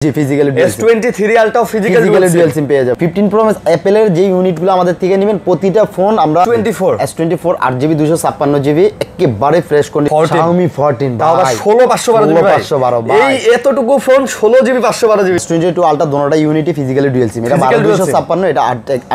জি physically S23 ultra physically dual SIM পেয়ে যাবেন 15 pro max অ্যাপেলের যে ইউনিটগুলো আমাদের থেকে নেবেন প্রতিটা ফোন আমরা S24 8GB 256GB একেবারে ফ্রেশ কন্ডিশন Xiaomi 14 তাও আবার 16512 ভাই এই এতটুকু phone 16GB 512GB S22 ultra দোনোটা ইউনিটি ফিজিক্যালি ডুয়াল সিম এটা 12256 এটা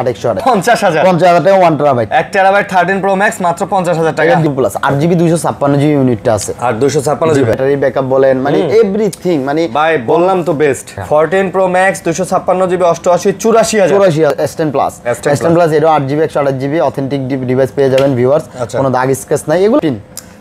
8100 50000 টাকা 1 টেরাবাইট 1 টেরাবাইট 13 প্রো ম্যাক্স মাত্র 50000 টাকা প্লাস 8GB 256GB ইউনিটটা আছে আর 256GB ব্যাটারি ব্যাকআপ বলেন মানে এভরিথিং মানে ভাই বললাম তো best 14 pro max 256GB 88 84000 S10 plus S10 plus এর 8GB 128GB অথেন্টিক ডিভাইস পেয়ে যাবেন ভিউয়ার্স কোনো দাগ স্ক্র্যাচ নাই এগুলো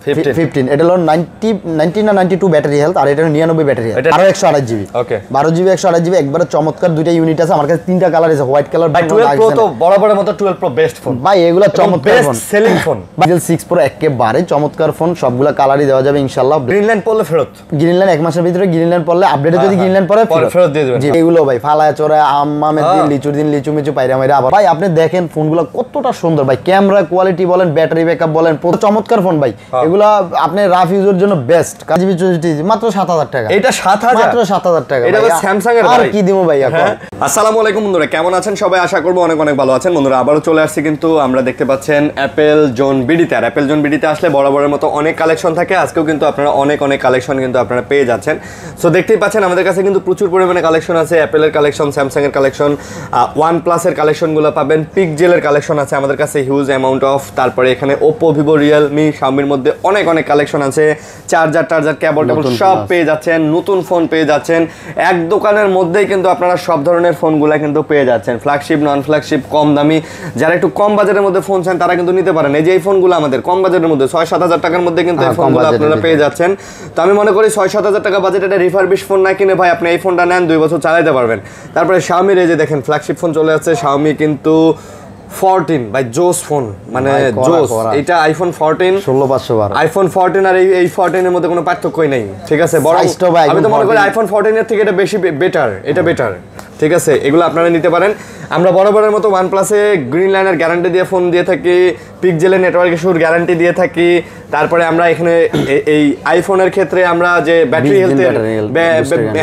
15 এটা হলো 90 না 92 ব্যাটারি হেলথ আর এটা 99 ব্যাটারি হেলথ আর 128GB ওকে 12GB 128GB একবারে চমৎকার দুইটা ইউনিট আছে আমার কাছে তিনটা কালার আছে হোয়াইট কালার ভাই 12 প্রো তো বরাবরের মতো 12 প্রো বেস্ট ফোন ভাই এগুলা চমৎকার phone best selling phone Pixel 6 Pro একেবারে চমৎকার ফোন সবগুলা কালারই দেওয়া যাবে ইনশাআল্লাহ গ্রিনল্যান্ড পড়লে ফেরত গ্রিনল্যান্ড এক মাসের ভিতরে গ্রিনল্যান্ড পড়লে আপডেটে যদি গ্রিনল্যান্ড পড়ে ফেরত দিয়ে দিবেন জি এগুলো ভাই ফালায়া চড়ায় আম্মামের দিন লিচুর দিন লিচু মিচু পাইরা মাইরা আবার ভাই আপনি দেখেন ফোনগুলো কতটা সুন্দর ভাই ক্যামেরা কোয়ালিটি বলেন ব্যাটারি ব্যাকআপ বলেন পুরো চমৎকার ফোন ভাই এগুলা আপনি রাফ ইউজের জন্য বেস্ট জিবি 64 মাত্র 7000 টাকা এটা 7000 মাত্র 7000 টাকা এটা স্যামসাং এর ভাই আর কি দিমু ভাই এখন আসসালামু আলাইকুম বন্ধুরা কেমন আছেন সবাই আশা করব অনেক অনেক ভালো আছেন বন্ধুরা আবারো চলে আসছি কিন্তু আমরা দেখতে পাচ্ছেন অ্যাপল জোন বিডিতে আর অ্যাপল জোন বিডিতে আসলে বরাবরের মতো অনেক কালেকশন থাকে আজকেও কিন্তু আপনারা অনেক কালেকশন কিন্তু আপনারা পেয়ে যাচ্ছেন সো দেখতেই পাচ্ছেন আমাদের কাছে কিন্তু প্রচুর পরিমাণে কালেকশন আছে অ্যাপলের কালেকশন স্যামসাং এর কালেকশন OnePlus এর কালেকশনগুলো পাবেন পিক্সেলের কালেকশন আছে আমাদের কাছে হিউজ অ্যামাউন্ট অফ তারপরে এখানে Oppo Vivo Realme Xiaomi মধ্যে অনেক কালেকশন আছে চার্জার কেবল সব পেয়ে যাচ্ছেন নতুন ফোন পেয়ে যাচ্ছেন এক দোকানের মধ্যেই কিন্তু আপনারা সব ধরনের ফোনগুলো কিন্তু পেয়ে যাচ্ছেন ফ্ল্যাগশিপ নন ফ্ল্যাগশিপ কম দামি যারা একটু কম বাজেটের মধ্যে ফোন চান তারা কিন্তু নিতে পারেন এই যে এই ফোনগুলো আমাদের কম বাজেটের মধ্যে 6-7 হাজার টাকার মধ্যে কিন্তু এই ফোনগুলো আপনারা পেয়ে যাচ্ছেন তো আমি মনে করি 6-7 হাজার টাকা বাজেটে একটা রিফারবিশ ফোন না কিনে ভাই আপনি এই ফোনটা নেন 2 বছর চালাতে পারবেন তারপরে Xiaomi এই যে দেখেন ফ্ল্যাগশিপ ফোন চলে আসছে Xiaomi কিন্তু 14 ভাই জোস ফোন মানে জোস এটা আইফোন 14 16512 আইফোন 14 আর এই 14 এর মধ্যে কোনো পার্থক্যই নাই ঠিক আছে বড় আমি তো মনে করি আইফোন 14 এর থেকে এটা বেশি বেটার এটা বেটার ঠিক আছে এগুলো আপনারা নিতে পারেন আমরা বরাবরের মতো OnePlus এ গ্রিন লাইনের গ্যারান্টি দিয়ে ফোন দিয়ে থাকি পিক্সেলের নেটওয়ার্ক ইস্যুর গ্যারান্টি দিয়ে থাকি তারপরে আমরা এখানে এই আইফোনের ক্ষেত্রে আমরা যে ব্যাটারি হেলথের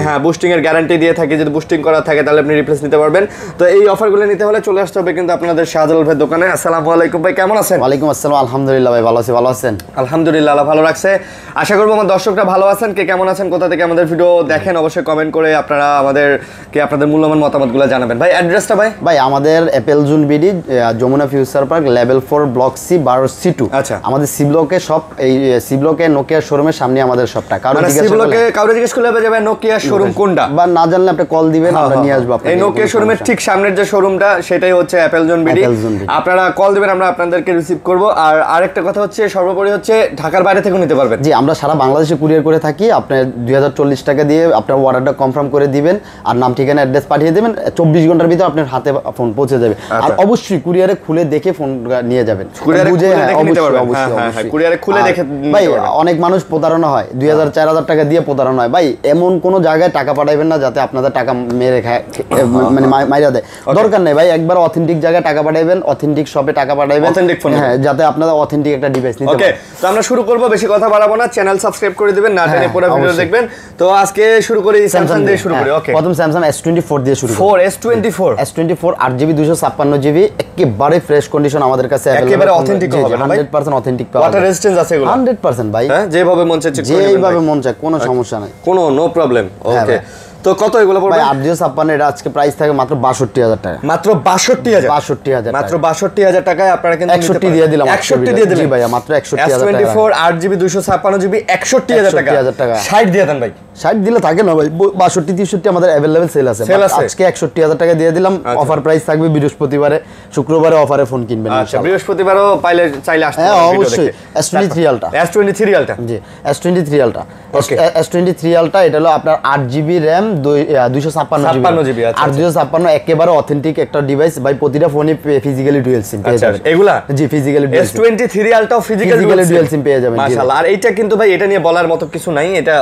হ্যাঁ বুস্টিং এর গ্যারান্টি দিয়ে থাকি যদি বুস্টিং করা থাকে তাহলে আপনি রিপ্লেস নিতে পারবেন তো এই অফারগুলো নিতে হলে চলে আসতে হবে কিন্তু আপনাদের শাহজালাল ভাই দোকানে আসসালামু আলাইকুম ভাই কেমন আছেন ওয়ালাইকুম আসসালাম আলহামদুলিল্লাহ ভাই ভালো আছি ভালো আছেন আলহামদুলিল্লাহ আল্লাহ ভালো রাখছে আশা করব আমার দর্শকরা ভালো আছেন কে কেমন আছেন কোথা থেকে আমাদের ভিডিও দেখেন অবশ্যই কমেন্ট করে আপনারা আমাদেরকে আপনাদের মূল্যবান মতামতগুলো জানাবেন ভাই অ্যাড্রেসটা ভাই আমাদের Apple zone BD Jamuna future park level 4 block C 12C2 আচ্ছা আমাদের সি ব্লকে সব এই সি ব্লকে নোকিয়া শোরুমের সামনে আমাদের সবটা কারো জিজ্ঞেস করলে যাবে নোকিয়া শোরুম কোনটা বা না জানলে আপনি কল দিবেন আমরা নিয়ে আসব আপনাদের এই নোকিয়া শোরুমের ঠিক সামনের যে শোরুমটা সেটাই হচ্ছে অ্যাপল জোন বিডি আপনারা কল দিবেন আমরা আপনাদেরকে রিসিভ করব আর আরেকটা কথা হচ্ছে সর্বোপরি হচ্ছে ঢাকার বাইরে থেকেও নিতে পারবেন জি আমরা সারা বাংলাদেশে কুরিয়ার করে থাকি আপনি 2040 টাকা দিয়ে আপনার অর্ডারটা কনফার্ম করে দিবেন আর নাম ঠিকানা অ্যাড্রেস পাঠিয়ে দিবেন 24 ঘন্টার ভিতর আপনার হাতে ফোন পৌঁছে যাবে আর অবশ্যই কুরিয়ারে খুলে দেখে ফোন নিয়ে যাবেন কুরিয়ারে খুলে দেখে ভাই অনেক মানুষ প্রতারণা হয় 2000-4000 টাকা দিয়ে প্রতারণা হয় ভাই এমন কোন জায়গায় টাকা পাঠাইবেন না যাতে আপনাদের টাকা মেরে খায় মানে মাইরা দেয় দরকার নেই ভাই একবার অথেন্টিক জায়গায় টাকা পাঠাইবেন অথেন্টিক শপে টাকা পাঠাইবেন অথেন্টিক ফোন হ্যাঁ যাতে আপনারা অথেন্টিক একটা ডিভাইস নিতে ওকে তো আমরা শুরু করব বেশি কথা বাড়াবো না চ্যানেল সাবস্ক্রাইব করে দিবেন না টেনে পুরো ভিডিও দেখবেন তো আজকে শুরু করি স্যামসাং দিয়ে শুরু করি ওকে প্রথম স্যামসাং S24 দিয়ে শুরু করি S24 8GB 256GB একেবারে ফ্রেশ কন্ডিশন আমাদের কাছে अवेलेबल একেবারে অথেন্টিক হবে 100% অথেন্টিক পাবেন ওয়াটার রেজিস্ট্যান্স আছে এগুলো 100% ভাই হ্যাঁ যেভাবে মন চায় যেভাবে মন চায় কোনো সমস্যা নাই কোনো নো প্রবলেম ওকে তো কত এগুলো পড়বে ভাই 856 এটা আজকে প্রাইস থাকে মাত্র 62000 টাকা মাত্র 62000 মাত্র 62000 টাকায় আপনারা কিন্তু 61 দিয়ে দিলাম 61 দিয়ে দিলেন জি ভাই মাত্র 61000 টাকা S24 8GB 256GB 61000 টাকা 60 দিয়ে দেন ভাই 60 দিলে থাকে না ভাই 62 63 আমাদের अवेलेबल সেল আছে আজকে 61000 টাকা দিয়ে দিলাম অফার প্রাইস থাকবে বৃহস্পতিবারে শুক্রবারে অফারে ফোন কিনবেন আচ্ছা বৃহস্পতিবারও পাইলে চাইলে আসতে হ্যাঁ অবশ্যই S23 আলটা জি S23 আলটা S23 আলটা এটা হলো আপনার 8GB RAM 256GB আর 256 একেবারে অথেন্টিক একটা ডিভাইস ভাই প্রতিটা ফোনে ফিজিক্যালি ডুয়াল সিম পেয়ে যাবেন এগুলা জি ফিজিক্যালি S23 আলটা ফিজিক্যালি ডুয়াল সিম পেয়ে যাবেন মাশাআল্লাহ আর এইটা কিন্তু ভাই এটা নিয়ে বলার মতো কিছু নাই এটা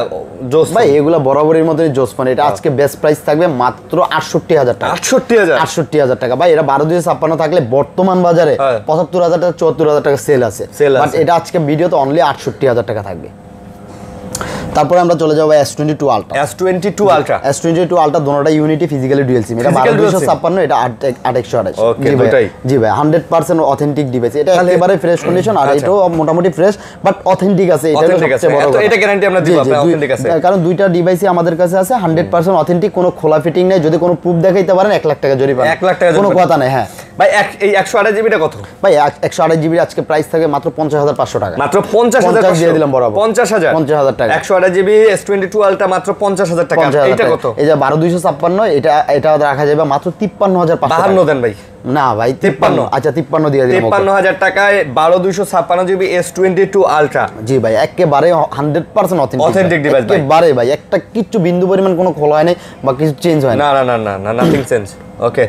জোস ভাই এগুলা বরাবরের মতই জোস ফোন এটা আজকে বেস্ট প্রাইস থাকবে মাত্র 68000 টাকা 68000 টাকা ভাই এটা 12256 থাকলে বর্তমান বাজারে 75000 টাকা 74000 টাকা সেল আছে বাট এটা আজকে ভিডিওতে অনলি 68000 টাকা থাকবে তারপরে আমরা চলে যাবো S22 ultra. S22 ultra, S22 ultra দোনোটা ইউনিটি ফিজিক্যালি ডুয়াল সিম, এটা 12256, এটা 8128। ওকে, দুটাই জি ভাই 100% অথেন্টিক ডিভাইস, এটা একেবারে ফ্রেশ কন্ডিশন, আর এটাও মোটামুটি ফ্রেশ বাট অথেন্টিক আছে, এটা সবচেয়ে বড় কথা। এটা গ্যারান্টি আমরা দিব, আপনার অথেন্টিক আছে, কারণ দুইটা ডিভাইসই আমাদের কাছে আছে 100% অথেন্টিক, কোনো খোলা ফিটিং নেই, যদি কোনো প্রুফ দেখাইতে পারেন 1 লাখ টাকা জরিমানা, 1 লাখ টাকা কোনো কথা নেই। হ্যাঁ ভাই, এই 128 জিবিটা কত ভাই? 128 জিবি আজকে প্রাইস থাকে মাত্র 50500 টাকা, মাত্র 50000 দিয়ে দিলাম বরাবর, 50000 টাকা। 128 জিবি S22 আলট্রা মাত্র 50000 টাকা। এটা কত? এই যে 12256, এটা রাখা যাবে মাত্র 53500। 52 দেন ভাই। না ভাই 53, আচ্ছা 53 দিয়ে দিলাম। 53000 টাকায় 12256 জিবি S22 আলট্রা। জি ভাই একেবারে 100% অথেন্টিক ডিভাইস ভাই, একেবারে ভাই, একটা কিচ্ছু বিন্দু পরিমাণ কোনো খোলা হয় নাই বা কিছু চেঞ্জ হয় না। না না না না, নাথিং চেঞ্জ। ওকে,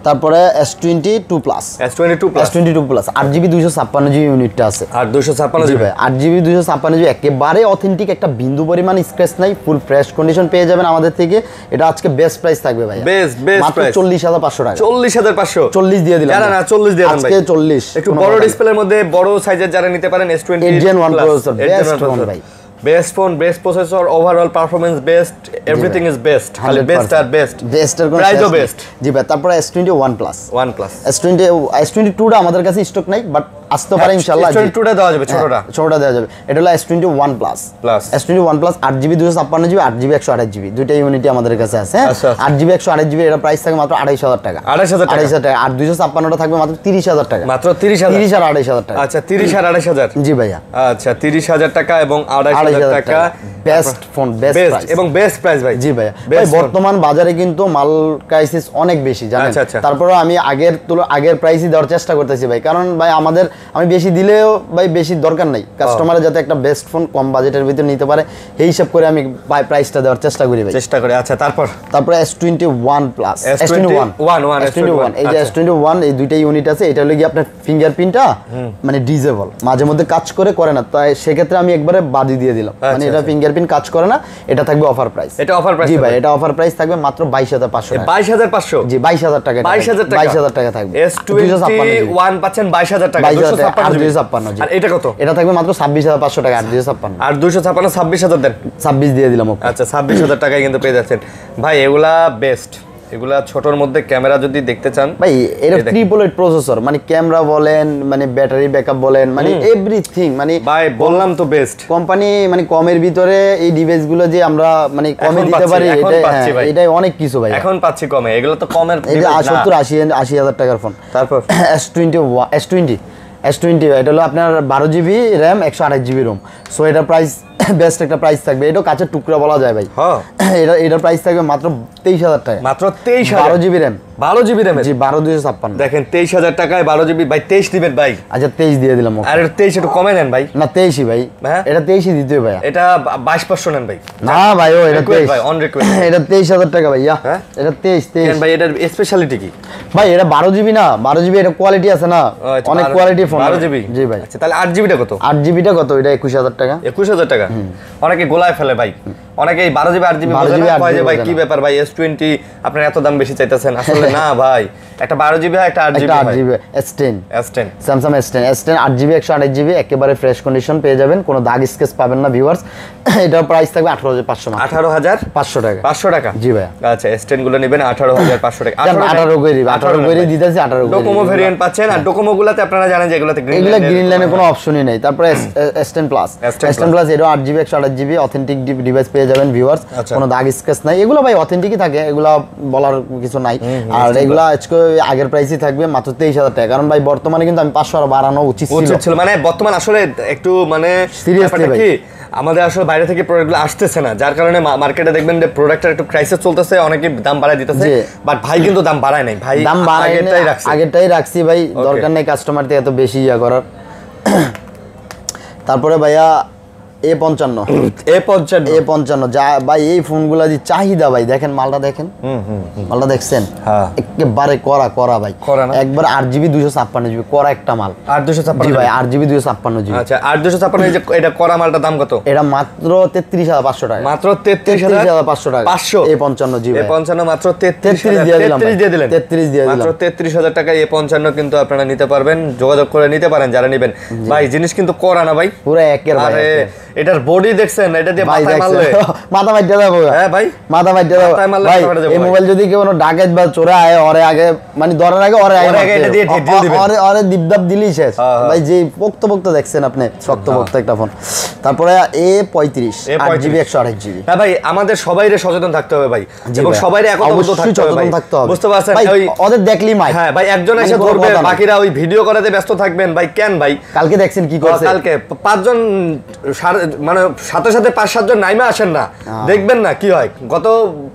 তারপরে S22 plus, S22 plus 8GB 256GB ইউনিটটা আছে, আর 256 জি জিবি ভাই 8GB 256GB একেবারে অথেন্টিক, একটা বিন্দু পরিমাণ স্ক্র্যাচ নাই, ফুল ফ্রেশ কন্ডিশন পেয়ে যাবেন আমাদের থেকে। এটা আজকে বেস্ট প্রাইস থাকবে ভাই, বেস্ট মাত্র প্রাইস 40500 টাকা। 40500, 40 দিয়ে দিলাম। না 40 দিয়ে দেন ভাই, আজকে 40। একটু বড় ডিসপ্লের মধ্যে বড় সাইজের যারা নিতে পারেন S22 Gen 1 processor, best phone ভাই, best phone, best processor, overall performance best, everything is best, খালি বেস্ট আর বেস্ট, বেস্টের কোন প্রাইসও বেস্ট। জি ভাই তারপরে S21 প্লাস, S22 টা আমাদের কাছে স্টক নাই, বাট আসতে পারে ইনশাআল্লাহ। S22 টা দেওয়া যাবে, ছোটটা দেওয়া যাবে। এটা হলো S21 plus, S21 plus 8GB 256GB, 8GB 128GB, দুইটা ইউনিটি আমাদের কাছে আছে। 8GB 128GB এটা প্রাইস থাকে মাত্র 28000 টাকা, 28000 টাকা। আর 256 টা থাকবে মাত্র 30000 টাকা, মাত্র 30000, 30 আর 28000 টাকা। আচ্ছা 30 আর 28000, জি ভাইয়া। আচ্ছা 30000 টাকা এবং 28000 টাকা, বেস্ট ফোন, বেস্ট প্রাইস এবং বেস্ট প্রাইস ভাই। জি ভাইয়া। ভাই বর্তমান বাজারে কিন্তু মাল ক্রাইসিস অনেক বেশি জানেন, তারপরে আমি আগের প্রাইসই দেওয়ার চেষ্টা করতেছি ভাই, কারণ ভাই আমি বেশি দিলেও ভাই বেশি দরকার নাই, কাস্টমারের যাতে একটা বেস্ট ফোন কম বাজেটের ভিতরে নিতে পারে এই হিসাব করে আমি প্রাইসটা দেওয়ার চেষ্টা করি ভাই, চেষ্টা করি। আচ্ছা তারপরে S21 প্লাস, S21 এই যে S21 এই দুইটা ইউনিট আছে, এটা হলো কি আপনার ফিঙ্গারপ্রিন্টটা মানে ডিজেবল, মাঝে মধ্যে কাজ করে না, তাই সেক্ষেত্রে আমি একবারে বাদি দিয়ে দিলাম, মানে এটা ফিঙ্গারপ্রিন্ট কাজ করে না, এটা থাকবে অফার প্রাইস। এটা অফার প্রাইস? জি ভাই এটা অফার প্রাইস থাকবে মাত্র 22500 টাকা। 22500? জি 22000 টাকা, 22000 টাকা থাকবে। S21 পাচ্ছেন 22000 টাকা, 256। আর এটা কত? এটা থাকবে মাত্র 26500 টাকা, 256। আর 256 26000 দেন, 26 দিয়ে দিলাম। আচ্ছা 26000 টাকায় কিন্তু পেয়ে যাচ্ছেন ভাই, এগুলা বেস্ট, এগুলা ছোটর মধ্যে ক্যামেরা যদি দেখতে চান ভাই, এটা 3 প্রসেসর, মানে ক্যামেরা বলেন, মানে ব্যাটারি ব্যাকআপ বলেন, মানে এভরিথিং, মানে ভাই বললাম তো বেস্ট কোম্পানি, মানে কমের ভিতরে এই ডিভাইসগুলো যে আমরা মানে কমে দিতে পারি, এটাই অনেক কিছু ভাই, এখন পাচ্ছি কমে, এগুলো তো কমের, এই যে 70-80 টাকার ফোন। তারপর S20 এটা হলো আপনার 12GB RAM 128GB ROM, so এটা প্রাইস বেস্ট একটা প্রাইস থাকবে, এটা কাছের টুকরা বলা যায় ভাই। হ্যাঁ এটার প্রাইস থাকবে মাত্র 23000 টাকা, মাত্র 23000, 12GB RAM, 12GB RAM, জি 12256। দেখেন 23000 টাকায় 12GB ভাই, 23 দিবেন ভাই। আচ্ছা 23 দিয়ে দিলাম। আর এটা 23 একটু কমে নেন ভাই। না 23ই ভাই, এটা 23ই দিতে হবে ভাই, এটা 22,500 নেন ভাই। না ভাই ও এটা 23 ভাই, অন রিকোয়েস্ট। এটা 23000 টাকা ভাইয়া, এটা 23 কেন ভাই, এটার স্পেশালিটি কি ভাই? এটা 12GB না, 12GB এটা কোয়ালিটি আছে না, অনেক কোয়ালিটি ফোন। 12GB? জি ভাই। আচ্ছা তাহলে 8GB টা কত? 8GB টা কত? এটা 21000 টাকা। 21000 টাকা? অনেকে গোলায় ফেলে ভাই, অনেকে 12GB 8GB বোঝে না, কয় যে ভাই কি ব্যাপার ভাই, S20 আপনার এত দাম বেশি চাইতেছেন, আসলে না ভাই, একটা 12GB হয়, একটা 8GB হয়। 8GB S10 Samsung S10 8GB 128GB একেবারে ফ্রেশ কন্ডিশন পেয়ে যাবেন, কোনো দাগ স্কেচ পাবেন না ভিউয়ার্স। এটার প্রাইস থাকবে 18500 টাকা। 18500 টাকা? 500 টাকা? জি ভাই। আচ্ছা S10 গুলো নেবেন 18500 টাকা। 18 করে দিতেছি, 18 করে ডোকোমো ভেরিয়েন্ট পাচ্ছেন, আর ডোকোমো গুলাতে আপনারা জানেন যে এগুলাতে গ্রিন লাইনের কোনো অপশনই নাই। তারপরে S10 প্লাস, এটা 8GB 128GB অথেন্টিক ডিভাইস পেয়ে যাবেন ভিউয়ার্স, কোনো দাগ স্কেচ নাই, এগুলো ভাই অথেন্টিকই থাকে, এগুলো বলার কিছু নাই। আর এগুলো আজকে আগের প্রাইসই থাকবে মাত্র 23000 টাকা, কারণ ভাই বর্তমানে কিন্তু আমি 500 আর বাড়ানো উচিত ছিল, মানে বর্তমান আসলে একটু মানে সিরিয়াসলি ভাই আমাদের আসলে বাইরে থেকে প্রোডাক্টগুলো আসতেছে না, যার কারণে মার্কেটে দেখবেন যে প্রোডাক্টের একটু ক্রাইসিস চলতেছে, অনেকে দাম বাড়ায় দিতেছে, বাট ভাই কিন্তু দাম বাড়ায় নাই ভাই, দাম আগেরটাই রাখছি ভাই, দরকার নেই কাস্টমার থেকে এত বেশি ইয়া করার। তারপরে ভাইয়া A55 যা ভাই, এই ফোনগুলা যে চাহিদা ভাই, দেখেন মালটা, দেখেন মালটা দেখছেন, একেবারে করা ভাই, একবার 8GB 256GB করা একটা মাল, 8256 ভাই 8GB 256GB। আচ্ছা 8256 যে এটা করা মালটার দাম কত? এটা মাত্র 33500 টাকা, মাত্র 33500 টাকা। 500 A55 জি ভাই, A55 মাত্র 33 দিয়ে দিলাম, 33 দিয়ে দিলাম, মাত্র 33000 টাকা A55 কিন্তু আপনারা নিতে পারবেন, যোগাযোগ করে নিতে পারেন যারা নেবেন ভাই, জিনিস কিন্তু করা না ভাই, পুরো একের ভাই। এটার বডি দেখছেন, এটা দিয়ে ভাই মাথায় মারলে মাথা ফাইটে যাবে। হ্যাঁ ভাই, মাথা ফাইটে যাবে মাথায় মারলে ভাই। ফাটে যাবে এই ভাই। মোবাইল যদি কেউ ডাকাত বা চোরা আয় ওরে আগে মানে ধরার আগে ওরে আগে এটা দিয়ে ঢেক দিয়ে দিবেন। ওরে দীপদাপ দিলেই শেষ ভাই। যে পোক্ত দেখছেন আপনি, শক্ত একটা ফোন। তারপরে A35 8GB 128GB। হ্যাঁ ভাই, আমাদের সবাইরে সচেতন থাকতে হবে ভাই, জি এবং ভাই, সবাইরে একতাবদ্ধ অবশ্যই থাকতে হবে ভাই, সচেতন থাকতে হবে। বুঝতে পারছেন? ভাই, ওই ওদের দেখলি মাই। হ্যাঁ ভাই, একজন এসে মানে কোনো ধরবে, কথা নাই। বাকিরা ওই ভিডিও করাতে ব্যস্ত থাকবেন ভাই। কেন ভাই? কালকে দেখছেন কি করছে? কালকে 5 জন মানে সাথে সাথে 5-7 জন নাইমা আসেন না, দেখবেন না কি হয়। গত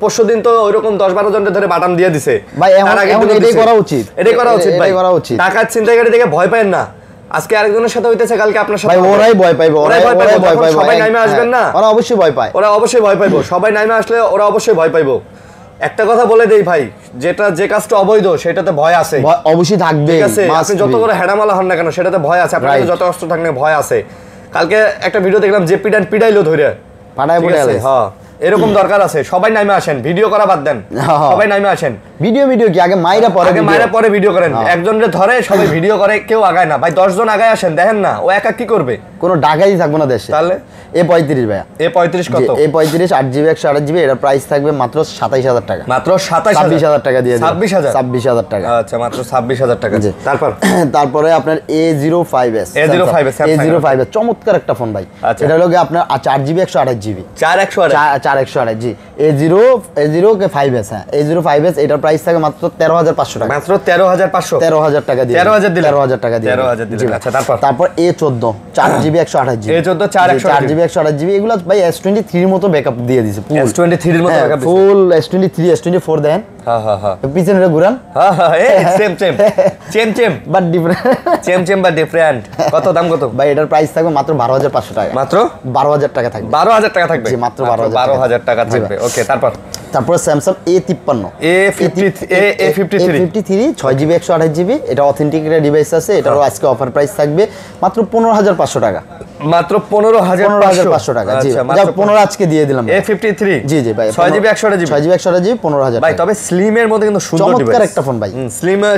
পরশুদিন তো ওইরকম 10-12 জনকে ধরে বাটাম দিয়ে দিছে ভাই। এখন এটাই করা উচিত, এটাই করা উচিত ভাই। এটাই করা উচিত। টাকার ছিনতাইকারী দেখে ভয় পায় না। আজকে আরেকজনের সাথে হইতেছে, কালকে আপনার সাথে ভাই হবে। ওরাই ভয় পাইবে, ওরাই ভয় পাইবে, ভয় যখন পাইবে। সবাই নাইমা আসবেন না, ওরা অবশ্যই ভয় পায়। ওরা অবশ্যই ভয় পাইবো। সবাই নাইমা আসলে ওরা অবশ্যই ভয় পাইবো। একটা কথা বলে দেই ভাই, যে কাজটা অবৈধ সেটাতে ভয় আছে, ভয় অবশ্যই থাকবে। ঠিক আছে? আপনি যত করে হেডামালা হন না কেন, সেটাতে ভয় আছে। আপনার কাছে যত অস্ত্র থাকলে ভয় আছে। কালকে একটা ভিডিও দেখলাম যে পিটাইলো ধরে পাড়ায় ঠিক পড়ে আছে? গেছে। হ্যাঁ, এরকম দরকার আছে। সবাই নাইমা আসেন, ভিডিও করা বাদ দেন, সবাই নাইমা আসেন। ভিডিও কি আগে মাইরা পরে আগে মায়েরা পরে ভিডিও করেন। একজনরে ধরে সবাই ভিডিও করে, কেউ আগায় না ভাই। 10 জন আগায় আসেন, দেখেন না ও একা কি করবে? কোনো ডাকাই থাকবে না দেশে। তাহলে A35 ভাইয়া, A35 কত? A35 8GB 128GB। এটা প্রাইস থাকবে মাত্র 27000 টাকা। মাত্র 27000 টাকা দিয়ে দিন। 26000 26000 টাকা। আচ্ছা, মাত্র 26000 টাকা। জি। তারপরে আপনার A05s A05s চমৎকার একটা ফোন ভাই। আচ্ছা। এটা হলো আপনার 8GB 128GB 4128 জি। A05s, হ্যাঁ A05s। এটার প্রাইস থাকে মাত্র 13500 টাকা। মাত্র 13500 13000 টাকা দিয়ে 13000 দিলেন? 13000 টাকা দিয়ে 13000 দিলেন। জি ভাই। আচ্ছা, তারপর A14 4GB 128GB A14 4GB 128GB। এগুলো ভাই S23 এর মতো ব্যাকআপ দিয়ে দিছে। S23 এর মতো backup দিছে। ফুল S23 S24 দেন। হ্যাঁ পিছনে ঘুরান। Same but different. বা ডিফারেন্ট। কত দাম কত? ভাই এটার প্রাইস থাকবে মাত্র 12500 টাকা। মাত্র 12000 টাকা থাকবে। 12000 টাকা থাকবে? জি, মাত্র 12000 টাকা থাকবে। ওকে, তারপর Samsung A53 A53 6GB 128GB। এটা অথেন্টিক একটা ডিভাইস আছে। এটারও আজকে অফার প্রাইস থাকবে মাত্র 15500 টাকা। মাত্র 15500 টাকা। জি, আচ্ছা, যা 15 আজকে দিয়ে দিলাম। A53 জি ভাই 6GB 128GB 15000 ভাই। তবে স্লিম এর মধ্যে কিন্তু সুন্দর ডিভাইস, চমৎকার একটা ফোন ভাই।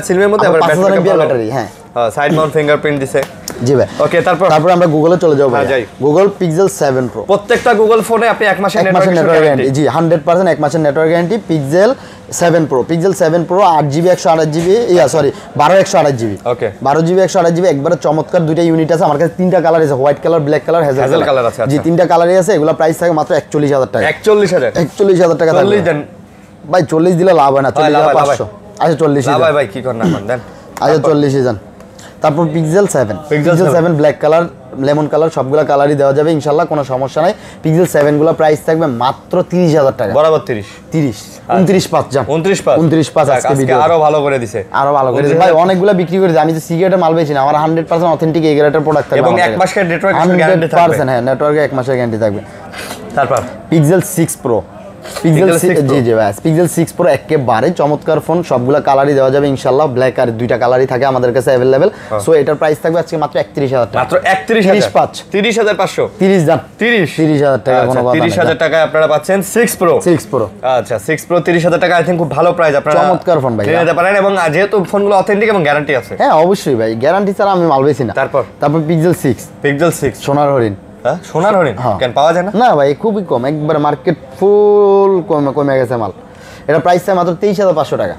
স্লিমের মধ্যে আবার 5000 mAh ব্যাটারি। হ্যাঁ, সাইড মাউন্ট ফিঙ্গারপ্রিন্ট দিছে। জি ভাই। ওকে, তারপর আমরা গুগলে চলে যাবো ভাই। যাই। Google pixel 7 Pro। প্রত্যেকটা গুগল ফোনে আপনি 1 মাসের 1 মাসের নেটওয়ার্ক গ্যারান্টি। জি 100% 1 মাসের network guarantee. Pixel 7 Pro 8GB 128GB 12 128GB। ওকে, 12GB 128GB। একবারে চমৎকার দুইটা ইউনিট আছে আমার কাছে। 3টা কালার আছে, white colour, black colour, hazel colour আছে। জি 3টা কালারই আছে। এগুলো প্রাইস থাকে মাত্র 41000 টাকা। 41000 টাকা থাকবে। 40 দেন ভাই 40 দিলে লাভ হয় না। 40500। আচ্ছা 40 ভাই ভাই কি করেন এখন দেন। আচ্ছা 40 দেন। তারপর pixel 7 black colour, lemon colour, সবগুলা কালারই দেওয়া যাবে ইনশাআল্লাহ, কোনো সমস্যা নাই। পিক্সেল 7 গুলো প্রাইস থাকবে মাত্র 30000 টাকা। বরাবর 30 29.5 জান 29.5 আজকে ভিডিও আরো ভালো করে দিছে। ভাই অনেকগুলা বিক্রি করে দিছে। আমি তো সিগারেটের মাল বেচি না। আমার 100% অথেন্টিক এই গ্রেডের প্রোডাক্ট থাকবে এবং 1 মাসের নেটওয়ার্ক গ্যারান্টি থাকবে। 100% হ্যাঁ, নেটওয়ার্কে 1 মাসের গ্যারান্টি থাকবে। তারপর পিক্সেল 6 Pro জি ভাই পিক্সেল 6 Pro একেবারে চমৎকার ফোন। সবগুলা কালারই দেওয়া যাবে ইনশাআল্লাহ। ব্ল্যাক আর দুইটা কালারই থাকে আমাদের কাছে अवेलेबल। সো এটার প্রাইস থাকবে আজকে মাত্র 31000 টাকা। মাত্র 30500 30 দাম 30000 টাকা। কোনো কথা 30000 টাকায় আপনারা পাচ্ছেন 6 Pro। আচ্ছা 6 Pro 30000 টাকা। আই থিং খুব ভালো প্রাইস। আপনারা চমৎকার ফোন ভাই নিতে পারেন, এবং যেহেতু ফোনগুলো অথেন্টিক এবং গ্যারান্টি আছে। হ্যাঁ অবশ্যই ভাই, গ্যারান্টি ছাড়া আমি মাল বেচি না। তারপর পিক্সেল 6 সোনার হরিণ। হ্যাঁ, সোনার হরিণ কেন পাওয়া যায় না? না ভাই খুবই কম, একবার মার্কেট ফুল কমে গেছে মাল। এটা প্রাইস থাকে মাত্র 23500 টাকা।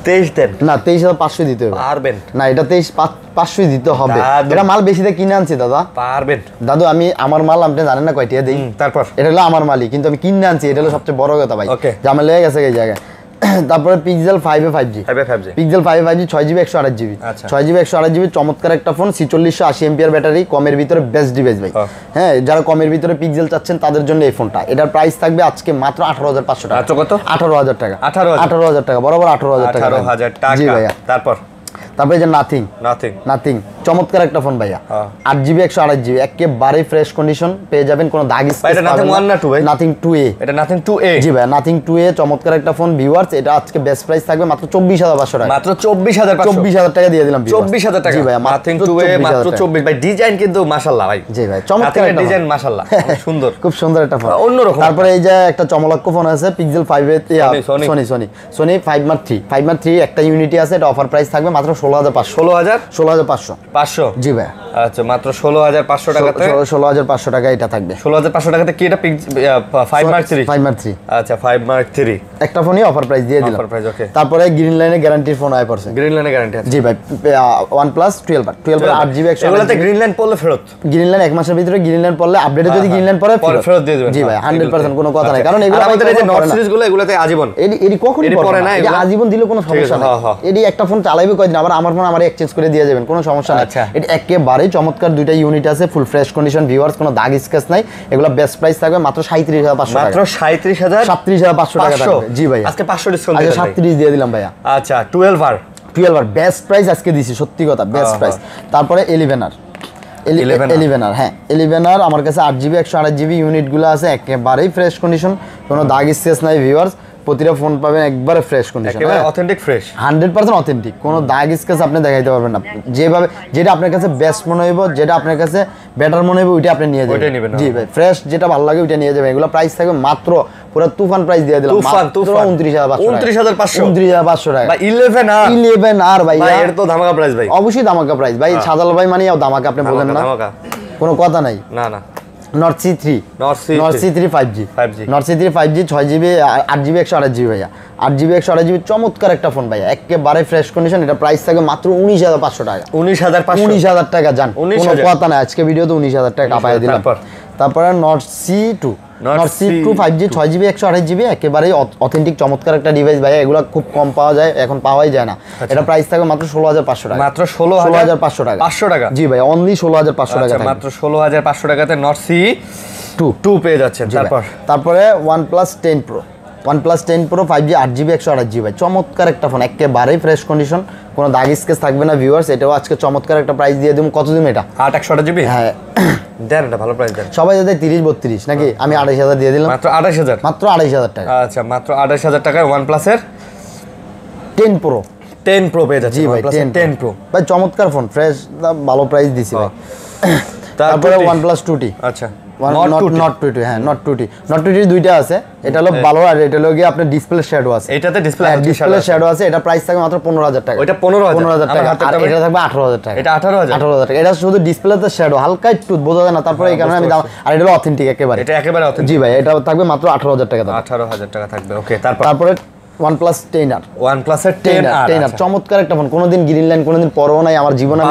23 দেন না 23500 দিতে হবে। পারবেন না, এটা 23500 দিতে হবে। দাদু। এটা মাল বেশি দিয়ে কিনে আনছি দাদা। পারবেন দাদু, আমি আমার মাল আপনি জানেন না কয়টিয়া দেই। তারপর এটা হলো আমার মালই, কিন্তু আমি কিনে আনছি। এটা হলো সবচেয়ে বড় কথা ভাই। ওকে। ঝামেলা লেগে গেছে এই জায়গায়। তারপরে pixel 5 5G pixel 5 5G 6GB 128GB 6GB 128GB চমৎকার একটা ফোন। 4680 এমপিআর ব্যাটারি, কমের ভিতরে বেস্ট ডিভাইস ভাই। হ্যাঁ, যারা কমের ভিতরে পিক্সেল চাচ্ছেন তাদের জন্য এই ফোনটা। এটার প্রাইস থাকবে আজকে মাত্র 18500 টাকা। কত? 18000 টাকা। 18000 টাকা, বরাবর 18000 টাকা। 18000 টাকা। জি ভাইয়া। তারপরে যে নাথিং চমৎকার একটা ফোন ভাইয়া। 8GB 128GB একেবারে ফ্রেশ কন্ডিশন পেয়ে যাবেন, কোনো দাগ স্পেস এটা নাথিং 1 না 2 ভাই? Nothing 2A। এটা নাথিং 2A। জি ভাই নাথিং 2A চমৎকার একটা ফোন ভিউয়ার্স। এটা আজকে বেস্ট প্রাইস থাকবে মাত্র 24500 টাকা। মাত্র 24500 টাকা দিয়ে দিলাম। 24000 টাকা। জি ভাই নাথিং 2A মাত্র 24 ভাই। ডিজাইন কিন্তু মাশাআল্লাহ ভাই। জি ভাই চমৎকার একটা ডিজাইন মাশাআল্লাহ, সুন্দর, খুব সুন্দর একটা ফোন, অন্যরকম। তারপরে এই যে একটা চমলক্ষ ফোন আছে পিক্সেল 5 এ সোনি 5 Mark 3 একটা ইউনিটি আছে। এটা অফার প্রাইস থাকবে মাত্র 16500। 500 জি ভাই। আচ্ছা মাত্র 16500 টাকাতে 16500 টাকা এটা থাকবে। 16500 টাকাতে কি এটা 5 মার্ক 3? 5 মার্ক 3। আচ্ছা 5 মার্ক 3 একটা ফোনই অফার প্রাইস দিয়ে দিলাম। Offer price okay. তারপরে গ্রিন লাইনে গ্যারান্টির ফোন 100%। গ্রিন লাইনে গ্যারান্টি আছে? জি ভাই। OnePlus 12 8GB 128GB। এগুলাতে গ্রিন লাইন পড়লে ফেরত? গ্রিন লাইন 1 মাসের ভিতরে গ্রিন লাইন পড়লে আপডেটে যদি গ্রিন লাইন পড়ে ফেরত দিয়ে দিবেন। জি ভাই 100% কোনো কথা নাই, কারণ এগুলো আমাদের এই যে নট সিরিজ গুলো এগুলাতে আজীবন এডি কখনোই পড়ে না। এটা আজীবন দিলে কোনো সমস্যা নাই। এডি একটা ফোন চালাইবে কয়দিন, আবার আমার ফোন আমার এক্সচেঞ্জ করে দিয়ে যাবেন, কোনো সমস্যা নাই। এটা একেবারে চমৎকার দুইটা ইউনিট আছে, ফুল ফ্রেশ কন্ডিশন, ভিউয়ার্স কোনো দাগ স্কেচ নাই। এগুলো বেস্ট প্রাইস থাকবে মাত্র 37500 টাকা। মাত্র 37500 টাকা থাকবে। জি ভাই আজকে 500 ডিসকাউন্ট দিয়ে 37 দিয়ে দিলাম ভাইয়া। আচ্ছা 12R বেস্ট প্রাইস আজকে দিছি, সত্যি কথা বেস্ট প্রাইস। তারপরে 11R হ্যাঁ 11R আমার কাছে 8GB 128GB ইউনিটগুলো আছে, একেবারেই ফ্রেশ কন্ডিশন, কোনো দাগ স্কেচ নাই। ভিউয়ার্স প্রতিটা ফোন পাবেন একবারে ফ্রেশ কন্ডিশন, একেবারে অথেন্টিক ফ্রেশ, 100% অথেন্টিক, কোনো দাগ স্কেচ আপনি দেখাইতে পারবেন না। যেভাবে যেটা আপনার কাছে বেস্ট মনে হইব, যেটা আপনার কাছে বেটার মনে হইব, ওইটা আপনি নিয়ে যাবেন। জি ভাই ফ্রেশ যেটা ভালো লাগে ওইটা নিয়ে যাবেন। এগুলো প্রাইস থাকবে মাত্র পুরো তুফান প্রাইস দিয়ে দিলাম, মাত্র 29500 টাকা। ভাই 11R ভাই এর তো ধামাকা প্রাইস ভাই, অবশ্যই ধামাকা প্রাইস ভাই। সাদাল ভাই মানে ধামাকা, আপনি বলেন না, কোনো কথা নাই। না Nord C3 5G 6GB 8GB 128GB ভাইয়া, 8GB 128GB চমৎকার একটা ফোন ভাইয়া, একেবারে ফ্রেশ কন্ডিশন। এটা প্রাইস থাকে মাত্র 19500 টাকা। 19000 টাকা জান, কোনো কথা নাই। আজকে ভিডিওতে 19000 টাকা কাপায় দিলাম। তারপরে Nord C2 5G 6GB 128GB একেবারে অথেন্টিক চমৎকার একটা ডিভাইস ভাইয়া। এগুলো খুব কম পাওয়া যায়, এখন পাওয়াই যায় না। এটা প্রাইস থাকে মাত্র 16500 টাকা। মাত্র 16500 টাকা। 500 টাকা জি ভাই, অনলি 16500 টাকা। মাত্র 16500 টাকাতে Nord C2 পেয়ে যাচ্ছেন। তারপরে OnePlus 10 Pro 5G 8GB 128GB ভাই, চমৎকার একটা ফোন, একেবারেই ফ্রেশ কন্ডিশন, কোনো দাগ স্কেচ থাকবে না। ভিউয়ার্স এটাও আজকে চমৎকার একটা প্রাইস দিয়ে দিম। কত দিন এটা? 8/128GB। হ্যাঁ দেন, এটা ভালো প্রাইস দেন। সবাই যাদের 30-32 নাকি, আমি 28000 দিয়ে দিলাম। মাত্র 28000, মাত্র 28000 টাকা। আচ্ছা মাত্র 28000 টাকায় OnePlus এর 10 Pro পেয়ে যাচ্ছে। জি ভাই 10 Pro ভাই চমৎকার ফোন, ফ্রেশ, ভালো প্রাইস দিছি ভাই। তারপরে OnePlus 2T। আচ্ছা Not 2T হ্যাঁ Not 2T দুইটা আছে, এটা হলো ভালো আর এটা হলো গিয়ে আপনার ডিসপ্লে শ্যাডো আছে। এটাতে ডিসপ্লে শ্যাডো আছে। এটা প্রাইস থাকবে মাত্র 15000 টাকা। ওইটা 15000 টাকা, আর এটা থাকবে 18000 টাকা। এটা 18000 টাকা। এটা শুধু ডিসপ্লেতে শ্যাডো, হালকা একটু বোঝা যায় না, তারপরে এই কারণে আমি দাম। আর এটা হলো অথেন্টিক একেবারে, এটা একেবারে অথেন্টিক। জি ভাই এটা থাকবে মাত্র 18000 টাকা। 18000 টাকা থাকবে। ওকে তারপরে OnePlus 10R চমৎকার একটা ফোন, কোনোদিন গ্রিন লাইন কোনোদিন পরও নাই আমার জীবনে।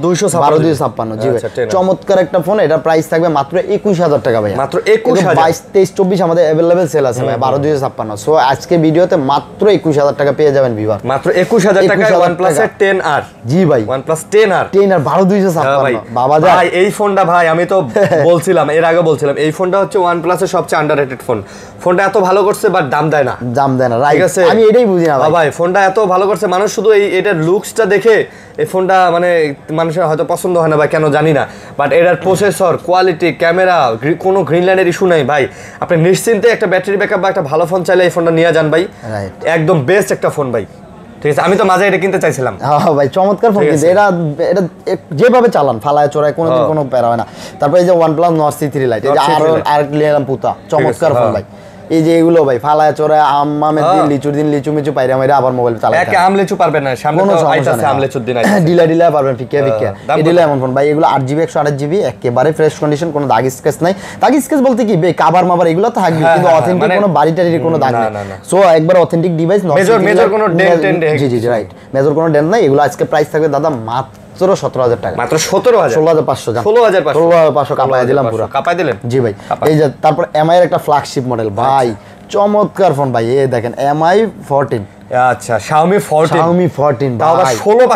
12256 জি ভাই চমৎকার একটা ফোন। এটা প্রাইস থাকবে মাত্র 21000 টাকা ভাই। মাত্র 21000। 22 23 24 আমাদের अवेलेबल সেল আছে ভাই 12256। সো আজকে ভিডিওতে মাত্র 21000 টাকা পেয়ে যাবেন ভিউয়ার। মাত্র 21000 টাকায় OnePlus এর 10R। জি ভাই OnePlus 10R 12256 বাবা ভাই। এই ফোনটা ভাই আমি তো বলছিলাম, এর আগে বলছিলাম, এই ফোনটা হচ্ছে OnePlus এর সবচেয়ে আন্ডাররেটেড ফোন। ফোনটা এত ভালো করছে বাট দাম দেয় না, রাইট। আমি এটাই বুঝি না ভাই, ফোনটা এত ভালো করছে, মানুষ শুধু এটার লুকসটা দেখে এই ফোনটা মানে মানুষের হয়তো পছন্দ হয় না বা কেন জানি না, বাট এটার প্রসেসর, কোয়ালিটি, ক্যামেরা, কোনো গ্রিন লাইনের ইস্যু নাই ভাই। আপনি নিশ্চিন্তে একটা ব্যাটারি ব্যাকআপ বা একটা ভালো ফোন চাইলে এই ফোনটা নিয়ে যান ভাই, একদম বেস্ট একটা ফোন ভাই। ঠিক আছে, আমি তো মাঝে এটা কিনতে চাইছিলাম। হ্যাঁ ভাই চমৎকার ফোন, কিন্তু এটা যেভাবে চালান ফালায় চড়ায় কোনোদিন কোনো প্যারা হয় না। তারপরে এই যে OnePlus Nord C3 Lite, এই যে আর নিলাম পুতা, চমৎকার ফোন ভাই। এই যে এগুলো ভাই ফালায় চড়ায় আমের দিন লিচু মিচু পাইরা মাইরা আবার মোবাইল চালায়। একে আম লিচু পারবেন না, সামনে তো আইতাছে আম লিচুর দিন আইতাছে। ডিলা পারবেন ফিকে এই ডিলা এমন ফোন ভাই। এগুলো 8GB 128GB একেবারে ফ্রেশ কন্ডিশন, কোনো দাগ স্কেচ নাই। দাগ স্কেচ বলতে কি কাভার মাভার এগুলো তো থাকবে, কিন্তু অথেন্টিক কোনো বাড়ি টাড়ির কোনো দাগ নেই। সো একবার অথেন্টিক ডিভাইস, মেজর কোনো ডেন্ট জি রাইট, মেজর কোনো ডেন্ট নাই। এগুলো আজকে প্রাইস থাকবে দাদা মাত্র 17000 টাকা। মাত্র 17000, 16500 জান, 16500 কাপায় দিলাম পুরো, কাপায় দিলেন জি ভাই। এই যে তারপর MI এর একটা ফ্ল্যাগশিপ মডেল ভাই, চমৎকার ফোন ভাই। এই দেখেন MI 14। আচ্ছা Xiaomi 14 তাও আবার